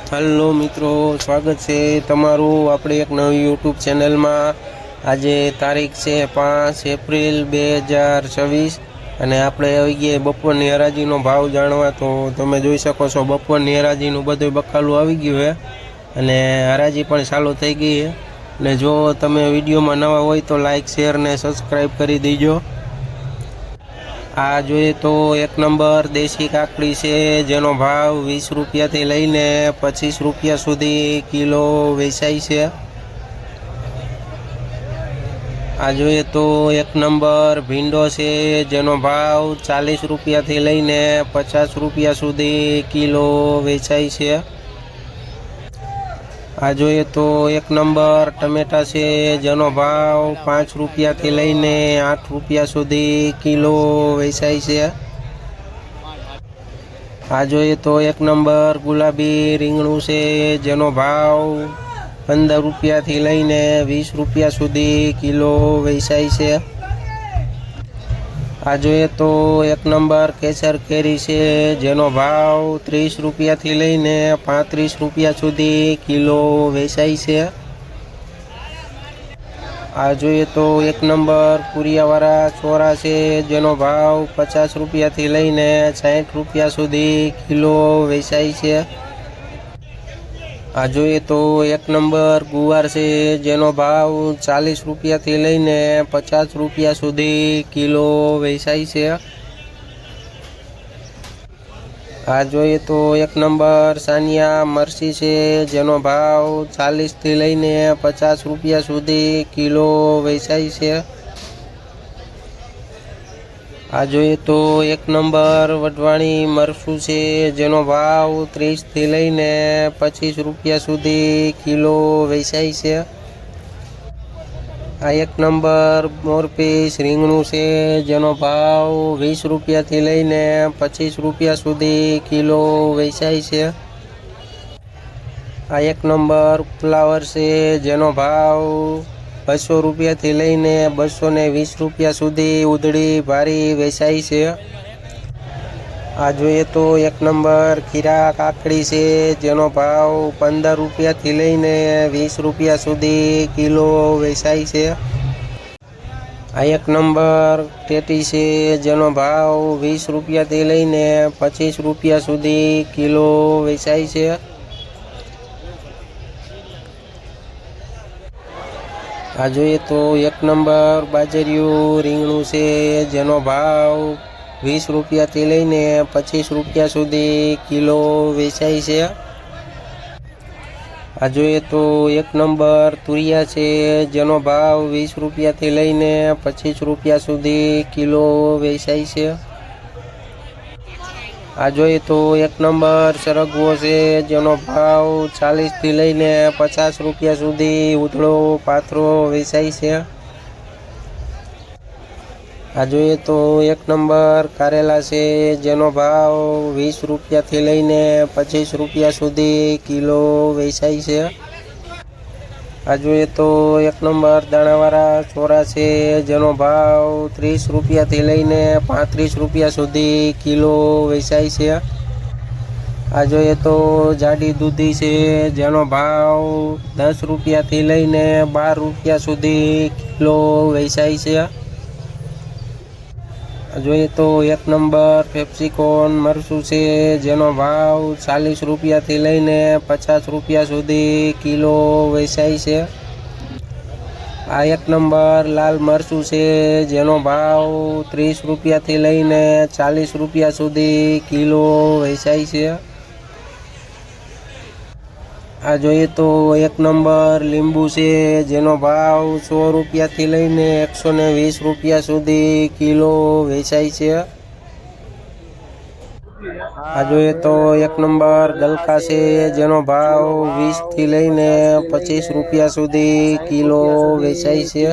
Hello मित्रों, स्वागत है तमारू अपने एक नवी यूट्यूब चैनल में। आज तारीख से 5 एप्रिल 2026 અને આપણે આવી ગયા બપોરની હરાજીનો ભાવ જાણવા। તો તમે જોઈ શકો છો બપોરની હરાજીનું બધું બકાલું આવી ગયું છે અને હરાજી પણ ચાલુ થઈ ગઈ છે। અને જો તમે વિડીયોમાં નવા હોય તો લાઈક શેર ને સબસ્ક્રાઈબ કરી દેજો। आ જોઈએ तो एक नंबर देशी काकड़ी से जेनो भाव 20 रुपया थी लईने 25 रुपया सुधी किलो वेचाई छे। आ જોઈએ तो एक नंबर भींडो से जेनो भाव 40 रुपया थी लईने 50 रुपया सुधी किलो वेचाई छे। आ જોઈએ तो एक नंबर टमेटा से जेनो भाव 5 रुपया थी लईने 8 रुपया सुधी किलो वेचाई छे। आ જોઈએ तो एक नंबर गुलाबी રીંગણું से जेनो भाव 15 रुपया थी लईने 20 रुपया सुधी किलो वेचाई छे। आ જોઈએ तो एक नंबर केसर केरी से जेनो भाव 30 रुपया थी लईने 35 रुपया सुधी किलो वेचाई छे। आ જોઈએ तो एक नंबर पुरियावाड़ा छोरा से जेनो भाव 50 रुपया थी लईने 60 रुपया सुधी किलो वेचाई छे। आ જોઈએ तो एक नंबर गुवार से जेनो भाव 40 रुपया थी लईने 50 रुपया सुधी किलो वेचाई छे। आ જોઈએ तो एक नंबर सानिया मरसी से जेनो भाव 40 थी लईने 50 रुपया सुधी किलो वेचाई छे। आ જોઈએ तो एक नंबर वडवाणी मरसू से जेनो भाव 30 थी लईने 25 रुपया सुधी किलो वेचाई छे। आ एक नंबर मोरपीस રીંગણું से जेनो भाव 20 रुपया थी लईने 25 रुपया सुधी किलो वेचाई छे। आ एक नंबर फ्लावर से जेनो भाव 200 रुपया थी लईने 220 रुपया सुधी उधड़ी भारी वेचाई छे। आ જોઈએ तो एक नंबर खीरा काकड़ी से जेनो भाव 15 रुपया थी लईने 20 रुपया सुधी किलो वेचाई छे। आ एक नंबर टेटी से जेनो भाव 20 रुपया थी लईने 25 रुपया सुधी किलो वेचाई छे। आ જોઈએ तो एक नंबर बाजरिયું રીંગણું से जेनो भाव 20 रुपया थी लईने 25 रुपया सुधी किलो वेचाई छे। आ જોઈએ तो एक नंबर तुरिया से जेनो भाव 20 रुपया थी लईने 25 रुपया सुधी किलो वेचाई छे। आ જોઈએ तो एक नंबर सरगवो से जेनो भाव 40 थी लईने 50 रुपया सुधी उधड़ो पाथरो वेचाई छे। आ જોઈએ तो एक नंबर कारेला से जेनो भाव 20 रुपया थी लईने 25 रुपया सुधी किलो वेचाई छे। आ જોઈએ तो एक नंबर दाणावाड़ा छोरा से जेनो भाव 30 रुपया थी लईने 35 रुपया सुधी किलो वेचाई छे। आ જોઈએ तो जाडी दूधी से जेनो भाव 10 रुपया थी लईने 12 रुपया सुधी किलो वेचाई छे। જોઈએ तो एक नंबर पेप्सिकॉन मरसू से जेनो भाव 40 रुपया थी लईने 50 रुपया सुधी किलो वेचाई छे। आ एक नंबर लाल मरचू से जेनो भाव 30 रुपया थी लईने 40 रुपया सुधी किलो वेचाई छे। आ જોઈએ तो एक नंबर लींबू से जेनो भाव 100 रुपया थी लईने 120 रुपया सुधी किलो वेचाई छे। आ જોઈએ तो एक नंबर गलका से जेनो भाव 20 थी लईने 25 रुपया सुधी किलो वेचाई छे।